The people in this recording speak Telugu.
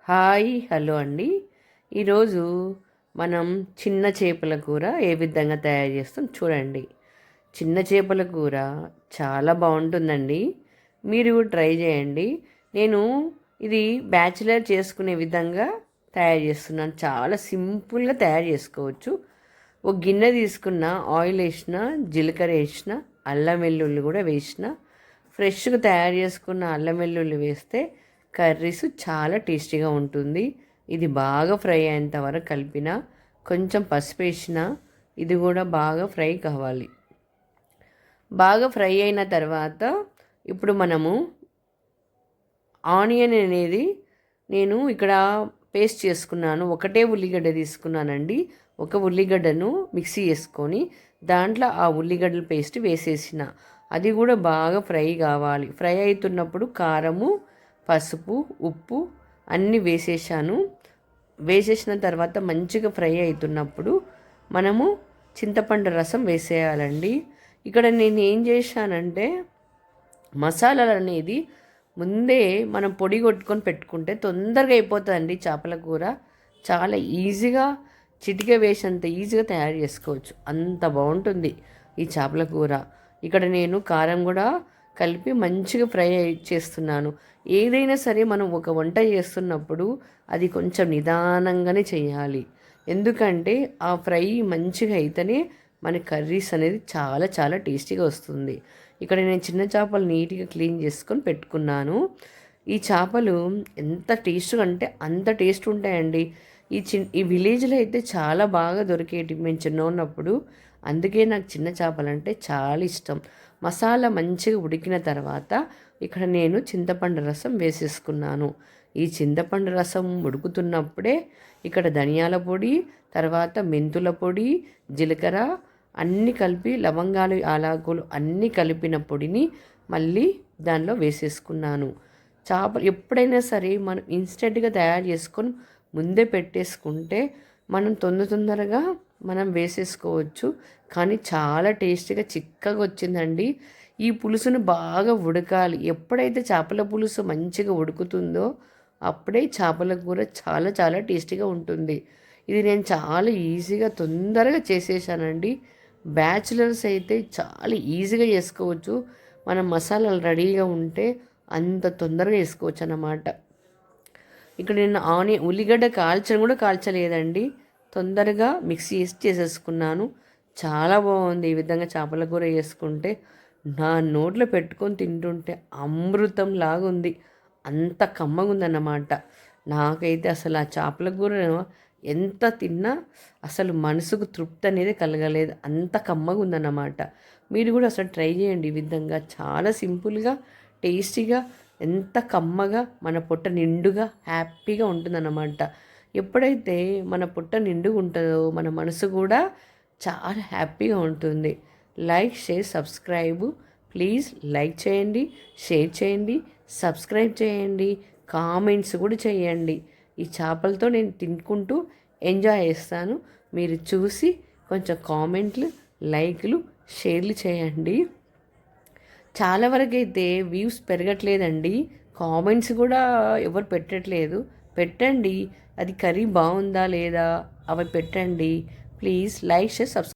హాయ్ హలో అండి. ఈరోజు మనం చిన్న చేపల కూర ఏ విధంగా తయారు చేస్తాం చూడండి. చిన్న చేపల కూర చాలా బాగుంటుందండి. మీరు ట్రై చేయండి. నేను ఇది బ్యాచిలర్ చేసుకునే విధంగా తయారు చేస్తున్నాను. చాలా సింపుల్గా తయారు చేసుకోవచ్చు. ఒక గిన్నె తీసుకున్న, ఆయిల్ వేసిన, జీలకర్ర వేసిన, అల్లం వెల్లుల్లి కూడా వేసిన, ఫ్రెష్గా తయారు చేసుకున్న అల్లం వెల్లుల్లి వేస్తే కర్రీస్ చాలా టేస్టీగా ఉంటుంది. ఇది బాగా ఫ్రై అయ్యేంత వరకు కలిపిన, కొంచెం పసుపు వేసిన, ఇది కూడా బాగా ఫ్రై కావాలి. బాగా ఫ్రై అయిన తర్వాత ఇప్పుడు మనము ఆనియన్ అనేది నేను ఇక్కడ పేస్ట్ చేసుకున్నాను. ఒకటే ఉల్లిగడ్డ తీసుకున్నానండి. ఒక ఉల్లిగడ్డను మిక్సీ చేసుకొని దాంట్లో ఆ ఉల్లిగడ్డల పేస్ట్ వేసేసిన, అది కూడా బాగా ఫ్రై కావాలి. ఫ్రై అవుతున్నప్పుడు కారము, పసుపు, ఉప్పు అన్నీ వేసేసాను. వేసేసిన తర్వాత మంచిగా ఫ్రై అవుతున్నప్పుడు మనము చింతపండు రసం వేసేయాలండి. ఇక్కడ నేను ఏం చేశానంటే మసాలాలు అనేది ముందే మనం పొడి కొట్టుకొని పెట్టుకుంటే తొందరగా అయిపోతుందండి. చేపల కూర చాలా ఈజీగా చిటిక వేసేంత ఈజీగా తయారు చేసుకోవచ్చు. అంత బాగుంటుంది ఈ చేపల కూర. ఇక్కడ నేను కారం కూడా కలిపి మంచిగా ఫ్రై చేస్తున్నాను. ఏదైనా సరే మనం ఒక వంట చేస్తున్నప్పుడు అది కొంచెం నిదానంగానే చేయాలి. ఎందుకంటే ఆ ఫ్రై మంచిగా అయితేనే మన కర్రీస్ అనేది చాలా చాలా టేస్టీగా వస్తుంది. ఇక్కడ నేను చిన్న చేపలు నీట్గా క్లీన్ చేసుకొని పెట్టుకున్నాను. ఈ చేపలు ఎంత టేస్ట్గా అంటే అంత టేస్ట్ ఉంటాయండి. ఈ విలేజ్లో అయితే చాలా బాగా దొరికేటి మేము చిన్న ఉన్నప్పుడు. అందుకే నాకు చిన్న చేపలు అంటే చాలా ఇష్టం. మసాలా మంచిగా ఉడికిన తర్వాత ఇక్కడ నేను చింతపండు రసం వేసేసుకున్నాను. ఈ చింతపండు రసం ఉడుకుతున్నప్పుడే ఇక్కడ ధనియాల పొడి, తర్వాత మెంతుల పొడి, జీలకర్ర అన్నీ కలిపి, లవంగాలు, యాలకులు అన్నీ కలిపిన పొడిని మళ్ళీ దానిలో వేసేసుకున్నాను. చేపలు ఎప్పుడైనా సరే మనం ఇన్స్టెంట్గా తయారు చేసుకొని ముందే పెట్టేసుకుంటే మనం తొందరగా మనం వేసేసుకోవచ్చు. కానీ చాలా టేస్టీగా చిక్కగా వచ్చిందండి. ఈ పులుసును బాగా ఉడకాలి. ఎప్పుడైతే చేపల పులుసు మంచిగా ఉడుకుతుందో అప్పుడే చేపల కూర చాలా చాలా టేస్టీగా ఉంటుంది. ఇది నేను చాలా ఈజీగా తొందరగా చేసేసానండి. బ్యాచిలర్స్ అయితే చాలా ఈజీగా చేసుకోవచ్చు. మనం మసాలాలు రెడీగా ఉంటే అంత తొందరగా వేసుకోవచ్చు అన్నమాట. ఇక్కడ నేను ఉల్లిగడ్డ కాల్చని కూడా కాల్చలేదండి. తొందరగా మిక్సీ వేసి చేసేసుకున్నాను. చాలా బాగుంది. ఈ విధంగా చేపల కూర వేసుకుంటే నా నోట్లో పెట్టుకొని తింటుంటే అమృతం లాగుంది. అంత కమ్మగా ఉందన్నమాట. నాకైతే అసలు ఆ చేపల కూర ఎంత తిన్నా అసలు మనసుకు తృప్తి అనేది కలగలేదు. అంత కమ్మగా ఉందన్నమాట. మీరు కూడా అసలు ట్రై చేయండి. ఈ విధంగా చాలా సింపుల్గా, టేస్టీగా, ఎంత కమ్మగా మన పొట్ట నిండుగా హ్యాపీగా ఉంటుందన్నమాట. ఎప్పుడైతే మన పొట్ట నిండుగా ఉంటుందో మన మనసు కూడా చాలా హ్యాపీగా ఉంటుంది. Like, share, subscribe. Please like చేయండి, షేర్ చేయండి, సబ్స్క్రైబ్ చేయండి, కామెంట్స్ కూడా చేయండి. ఈ చేపలతో నేను తినుకుంటూ ఎంజాయ్ చేస్తాను. మీరు చూసి కొంచెం కామెంట్లు, లైక్లు, షేర్లు చేయండి. చాలా వరకు అయితే వ్యూస్ పెరగట్లేదండి. కామెంట్స్ కూడా ఎవరు పెట్టట్లేదు. పెట్టండి. అది కర్రీ బాగుందా లేదా అవి పెట్టండి. Please like, share, subscribe.